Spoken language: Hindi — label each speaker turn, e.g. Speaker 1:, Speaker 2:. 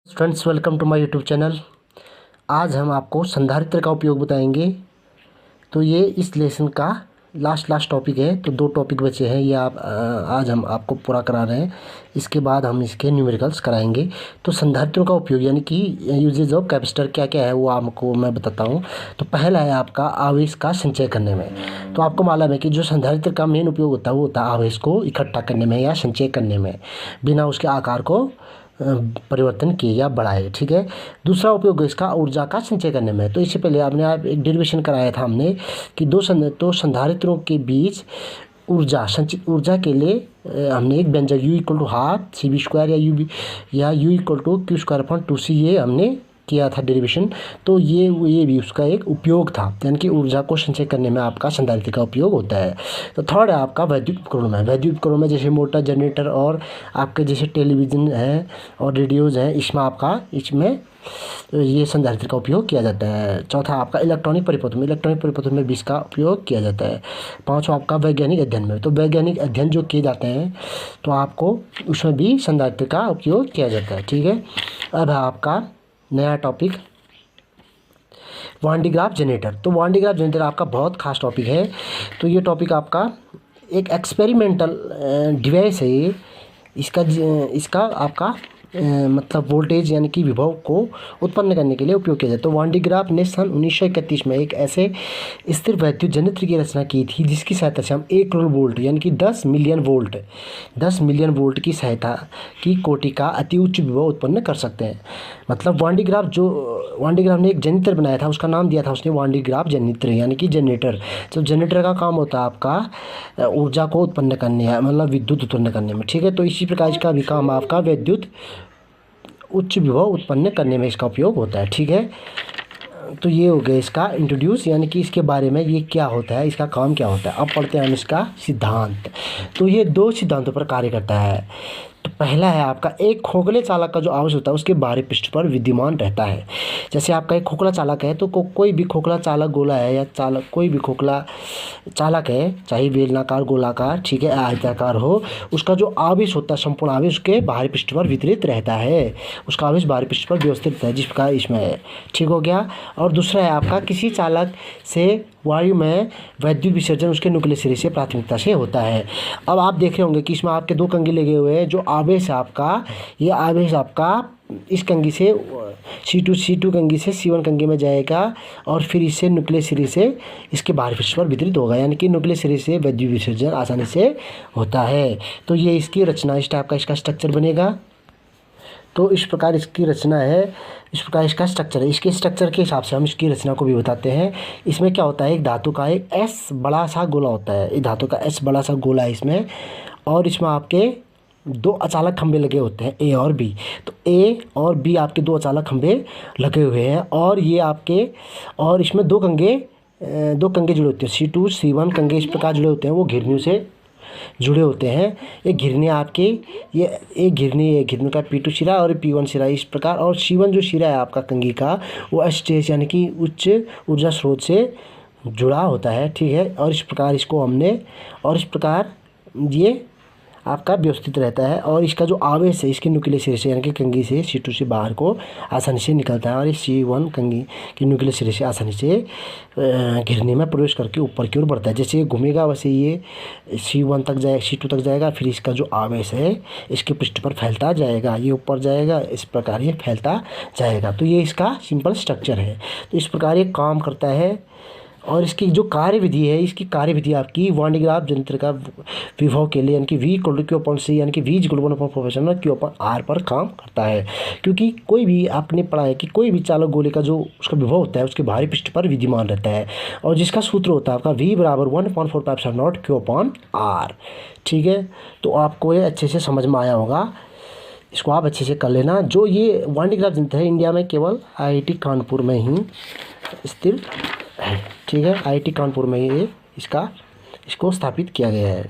Speaker 1: Friends, welcome to my YouTube channel. आज हम आपको संधारित्र का उपयोग बताएंगे। तो ये इस लेसन का लास्ट टॉपिक है। तो 2 टॉपिक बचे हैं, ये आज हम आपको पूरा करा रहे हैं। इसके बाद हम इसके न्यूमेरिकल्स कराएंगे। तो संधारित्रों का उपयोग यानी कि यूजेज ऑफ कैपेसिटर क्या क्या है वो आपको मैं बताता हूँ। तो पहला है आपका आवेश का संचय करने में। तो आपको मालूम है कि जो संधारित्र का मेन उपयोग होता है वो होता है आवेश को इकट्ठा करने में या संचय करने में, बिना उसके आकार को परिवर्तन किए या बढ़ाए। ठीक है। दूसरा उपयोग इसका ऊर्जा का संचय करने में। तो इससे पहले आपने एक डेरिवेशन कराया था हमने कि दो संधारित्रों के बीच ऊर्जा संचित ऊर्जा के लिए हमने एक व्यंजक U = ½ CV² या U = Q²/2C ये हमने किया था डेरिवेशन। तो ये भी उसका एक उपयोग था, यानी कि ऊर्जा को संचय करने में आपका संधारित्र का उपयोग होता है। तो थर्ड है आपका वैद्युत उपकरणों में। वैद्युत उपकरणों में जैसे मोटर, जनरेटर और आपके जैसे टेलीविज़न है और रेडियोज़ हैं, इसमें ये संधारित्र का उपयोग किया जाता है। चौथा आपका इलेक्ट्रॉनिक परिपथों में भी इसका उपयोग किया जाता है। पाँचवा आपका वैज्ञानिक अध्ययन में। तो वैज्ञानिक अध्ययन जो किए जाते हैं तो आपको उसमें भी संधारित्र का उपयोग किया जाता है। ठीक है। अब है आपका नया टॉपिक वान डी ग्राफ जनरेटर। तो वान डी ग्राफ जनरेटर आपका बहुत खास टॉपिक है। तो ये टॉपिक आपका एक एक्सपेरिमेंटल डिवाइस है। ये इसका आपका मतलब वोल्टेज यानी कि विभव को उत्पन्न करने के लिए उपयोग किया जाता है। तो वान डी ग्राफ ने सन 1931 में एक ऐसे स्थिर वैद्युत जनरेटर की रचना की थी जिसकी सहायता से हम 1 करोड़ वोल्ट यानी कि 10 मिलियन वोल्ट की सहायता की कोटि का अति उच्च विभव उत्पन्न कर सकते हैं। मतलब वान डी ग्राफ ने एक जनरेटर बनाया था, उसका नाम दिया था उसने वान डी ग्राफ जनरेटर यानी कि जनरेटर। तो जनरेटर का काम होता है आपका ऊर्जा को उत्पन्न करने, मतलब विद्युत उत्पन्न करने में। ठीक है। तो इसी प्रकार इसका भी काम आपका विद्युत उच्च विभव उत्पन्न करने में इसका उपयोग होता है। ठीक है। तो ये हो गया इसका इंट्रोड्यूस, यानी कि इसके बारे में ये क्या होता है, इसका काम क्या होता है। अब पढ़ते हैं हम इसका सिद्धांत। तो ये 2 सिद्धांतों पर कार्य करता है। तो पहला है आपका एक खोखले चालक का जो आवेश होता है उसके बाहरी पृष्ठ पर विद्यमान रहता है। जैसे आपका एक खोखला चालक है तो कोई भी खोखला चालक गोला है या कोई भी खोखला चालक है, चाहे बेलनाकार, गोलाकार, ठीक है, आयताकार हो, उसका जो आवेश होता है संपूर्ण आवेश उसके बाहरी पृष्ठ पर वितरित रहता है। उसका आवेश बाहरी पृष्ठ पर व्यवस्थित है जिस प्रकार इसमें है। ठीक हो गया। और दूसरा है आपका किसी चालक से वायु में वैद्युत विसर्जन उसके नुक्लीय सिरे से प्राथमिकता से होता है। अब आप देख रहे होंगे कि इसमें आपके 2 कंघी लगे हुए हैं। जो आवेश आपका ये आवेश आपका इस कंघी से C2 कंघी से C1 कंघी में जाएगा और फिर इससे नुक्लीय सिरे से इसके बाहरी पृष्ठ पर वितरित होगा, यानी कि नुक्लीय सिरे से वैद्युत विसर्जन आसानी से होता है। तो ये इसकी रचना, इस टाइप का इसका स्ट्रक्चर बनेगा। तो इस प्रकार इसकी रचना है, इस प्रकार इसका स्ट्रक्चर है। इसके स्ट्रक्चर के हिसाब से हम इसकी रचना को भी बताते हैं। इसमें क्या होता है, एक धातु का एक S बड़ा सा गोला होता है। एक धातु का S बड़ा सा गोला है इसमें, और इसमें आपके 2 अचालक खंभे लगे होते हैं A और B। तो A और B आपके 2 अचालक खंभे लगे हुए हैं, और ये आपके और इसमें 2 कंघे जुड़े होते हैं। C2 C1 कंघे इस प्रकार जुड़े होते हैं, वो घिरनियों से जुड़े होते हैं। एक घिरनी आपके ये एक घिरनी का P2 सिरा और P1 सिरा इस प्रकार, और C1 जो सिरा है आपका कंघी का वो स्टेज यानी कि उच्च ऊर्जा स्रोत से जुड़ा होता है। ठीक है। और इस प्रकार इसको हमने, और इस प्रकार ये आपका व्यवस्थित रहता है, और इसका जो आवेश है इसके नुक्लीय सिरे से यानी कि कंघी से C2 से बाहर को आसानी से निकलता है, और इस C1 कंघी के नुक्लीय सिरे से आसानी से घिरनी में प्रवेश करके ऊपर की ओर बढ़ता है। जैसे ये घूमेगा वैसे ये C1 तक जाएगा, C2 तक जाएगा, फिर इसका जो आवेश है इसके पृष्ठ पर फैलता जाएगा, ये ऊपर जाएगा, इस प्रकार ये फैलता जाएगा। तो ये इसका सिंपल स्ट्रक्चर है। तो इस प्रकार ये काम करता है। और इसकी जो कार्यविधि है, इसकी कार्यविधि आपकी वान डी ग्राफ जनरेटर का विभव के लिए यानी कि V = Q/C यानी कि V = 1/4 Q/R पर काम करता है। क्योंकि कोई भी आपने पढ़ा है कि कोई भी चालक गोले का जो उसका विभव होता है उसके बाहरी पृष्ठ पर विद्यमान रहता है, और जिसका सूत्र होता है आपका V = 1/4 Q/R। ठीक है। तो आपको ये अच्छे से समझ में आया होगा, इसको आप अच्छे से कर लेना। जो ये वान डी ग्राफ जनरेटर है इंडिया में केवल IIT कानपुर में ही स्थिर है। ठीक है। IIT कानपुर में ही इसको स्थापित किया गया है।